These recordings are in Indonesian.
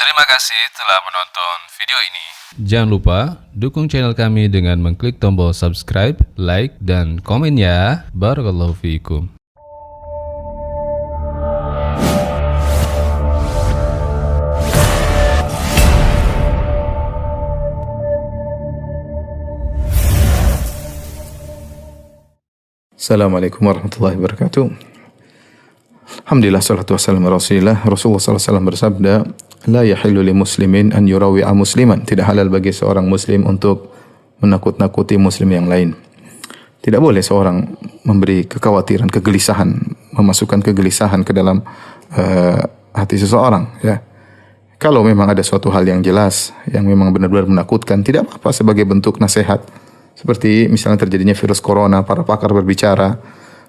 Terima kasih telah menonton video ini. Jangan lupa dukung channel kami dengan mengklik tombol subscribe, like, dan komen ya. Barakallahu fiikum. Assalamualaikum warahmatullahi wabarakatuh. Alhamdulillah, salatu wassalamu ala Rasulillah. Rasulullah SAW bersabda, la yahillu li muslimin an yurawi'a musliman. Tidak halal bagi seorang muslim untuk menakut-nakuti muslim yang lain. Tidak boleh seorang memberi kekhawatiran, kegelisahan, memasukkan kegelisahan ke dalam hati seseorang, ya. Kalau memang ada suatu hal yang jelas, yang memang benar-benar menakutkan, tidak apa-apa sebagai bentuk nasihat. Seperti misalnya terjadinya virus corona, para pakar berbicara,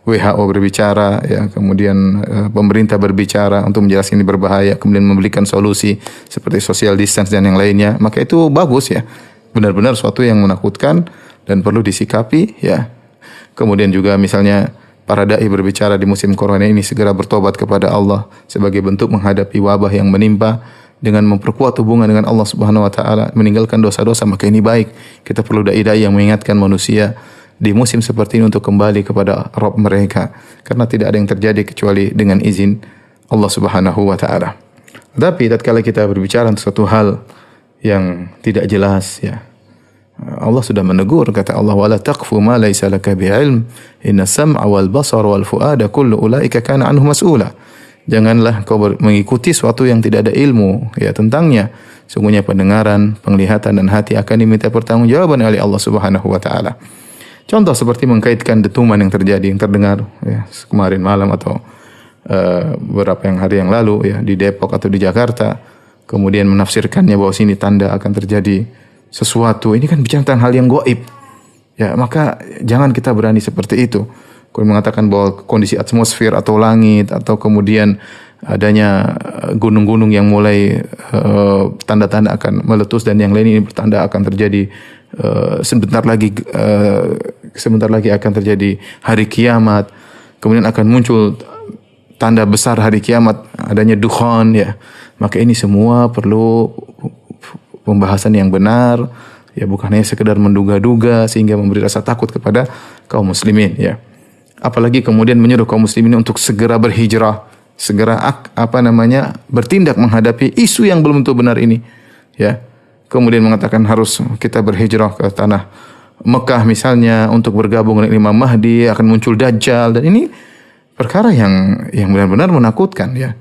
WHO berbicara, ya, kemudian pemerintah berbicara untuk menjelaskan ini berbahaya, kemudian memberikan solusi seperti social distance dan yang lainnya, maka itu bagus, ya. Benar-benar suatu yang menakutkan dan perlu disikapi, ya. Kemudian juga misalnya para dai berbicara di musim corona ini segera bertobat kepada Allah sebagai bentuk menghadapi wabah yang menimpa, dengan memperkuat hubungan dengan Allah Subhanahu wa taala, meninggalkan dosa-dosa, maka ini baik. Kita perlu dai-dai yang mengingatkan manusia di musim seperti ini untuk kembali kepada Rabb mereka, karena tidak ada yang terjadi kecuali dengan izin Allah Subhanahu wa taala. Tapi tatkala kita berbicara tentang suatu hal yang tidak jelas, ya, Allah sudah menegur, kata Allah, wala taqfu ma laysa laka bi'ilm inna sam'a wal basara wal fuada kullu ulaika kana anhu mas'ula. Janganlah kau mengikuti sesuatu yang tidak ada ilmu, ya, tentangnya. Sungguhnya pendengaran, penglihatan dan hati akan diminta pertanggungjawaban oleh Allah Subhanahu wa taala. Contoh seperti mengkaitkan dentuman yang terjadi, yang terdengar, ya, kemarin malam atau beberapa hari yang lalu, ya, di Depok atau di Jakarta, kemudian menafsirkannya bahwa sini tanda akan terjadi sesuatu. Ini kan bicara tentang hal yang gaib. Ya, maka jangan kita berani seperti itu. Kemudian mengatakan bahwa kondisi atmosfer atau langit, atau kemudian adanya gunung-gunung yang mulai tanda-tanda akan meletus dan yang lain, ini bertanda akan terjadi sebentar lagi akan terjadi hari kiamat. Kemudian akan muncul tanda besar hari kiamat, adanya dukhan, ya. Maka ini semua perlu pembahasan yang benar, ya, bukan hanya sekedar menduga-duga sehingga memberi rasa takut kepada kaum muslimin, ya. Apalagi kemudian menyuruh kaum muslimin untuk segera berhijrah, segera bertindak menghadapi isu yang belum tentu benar ini, ya. Kemudian mengatakan harus kita berhijrah ke tanah Mekah misalnya untuk bergabung dengan Imam Mahdi, akan muncul Dajjal, dan ini perkara yang benar-benar menakutkan, ya.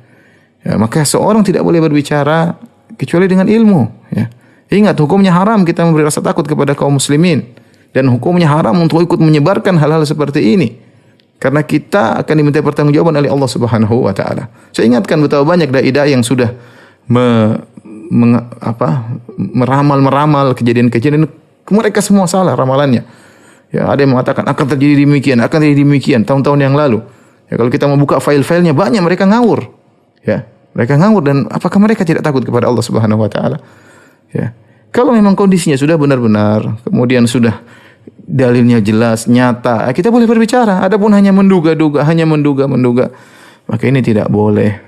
Ya, maka seorang tidak boleh berbicara kecuali dengan ilmu, ya. Ingat, hukumnya haram kita memberi rasa takut kepada kaum muslimin, dan hukumnya haram untuk ikut menyebarkan hal-hal seperti ini. Karena kita akan diminta pertanggungjawaban oleh Allah Subhanahu wa taala. Saya ingatkan betapa banyak dai-dai yang sudah meramal kejadian-kejadian, mereka semua salah ramalannya. Ya, ada yang mengatakan akan terjadi demikian tahun-tahun yang lalu. Ya, kalau kita membuka file-filenya banyak mereka ngawur. Ya, mereka ngawur, dan apakah mereka tidak takut kepada Allah Subhanahu wa taala? Ya. Kalau memang kondisinya sudah benar-benar, kemudian sudah dalilnya jelas, nyata, kita boleh berbicara. Adapun hanya menduga-duga, maka ini tidak boleh.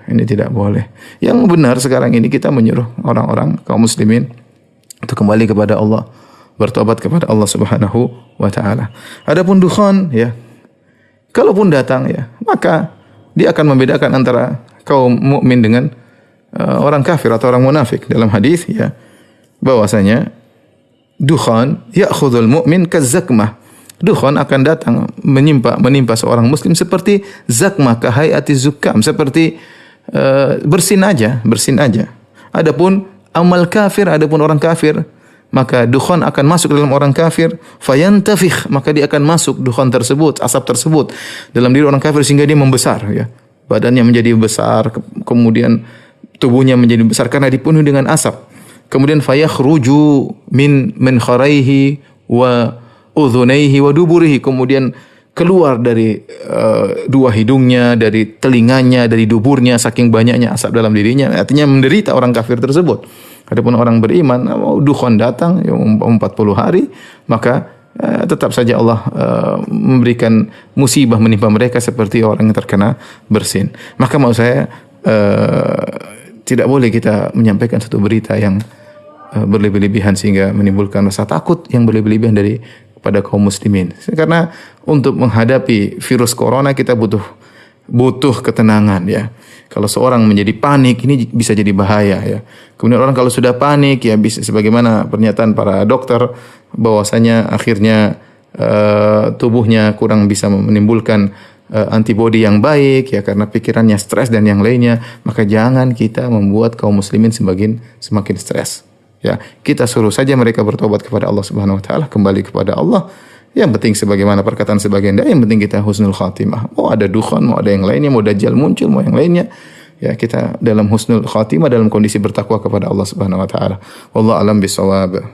Yang benar sekarang ini kita menyuruh orang-orang kaum muslimin untuk kembali kepada Allah, bertobat kepada Allah Subhanahu wa taala. Adapun dukhan, ya, kalaupun datang, ya, maka dia akan membedakan antara kaum mukmin dengan orang kafir atau orang munafik. Dalam hadis, ya, bahwasanya dukhan ya'khudhul mu'min kazzakmah. Dukhan akan datang menimpa seorang muslim seperti zakmah, kahayati zukam, seperti bersin aja. Adapun orang kafir, maka dukhan akan masuk dalam orang kafir, fayantafikh, maka dia akan masuk dukhan tersebut, asap tersebut dalam diri orang kafir sehingga dia membesar, ya. Badannya menjadi besar, kemudian tubuhnya menjadi besar karena dipenuhi dengan asap. Kemudian fayakhruju min kharaihi wa udhunaihi wa duburihi, kemudian keluar dari dua hidungnya, dari telinganya, dari duburnya, saking banyaknya asap dalam dirinya. Artinya menderita orang kafir tersebut. Adapun orang beriman, dukhan datang 40 hari, maka tetap saja Allah memberikan musibah menimpa mereka seperti orang yang terkena bersin. Maka mau saya tidak boleh kita menyampaikan satu berita yang berlebih-lebihan sehingga menimbulkan rasa takut yang berlebih-lebihan dari pada kaum muslimin. Karena untuk menghadapi virus corona kita butuh ketenangan ya. Kalau seorang menjadi panik ini bisa jadi bahaya ya. Kemudian orang kalau sudah panik ya bisa sebagaimana pernyataan para dokter bahwasanya akhirnya tubuhnya kurang bisa menimbulkan antibodi yang baik ya karena pikirannya stres dan yang lainnya, maka jangan kita membuat kaum muslimin semakin stres. Ya, kita suruh saja mereka bertobat kepada Allah Subhanahu wa taala, kembali kepada Allah. Yang penting sebagaimana perkataan sebagian dai, yang penting kita husnul khatimah. Mau ada dukhan, mau ada yang lainnya, mau dajjal muncul, mau yang lainnya. Ya, kita dalam husnul khatimah dalam kondisi bertakwa kepada Allah Subhanahu wa taala. Wallahu alam bisawab.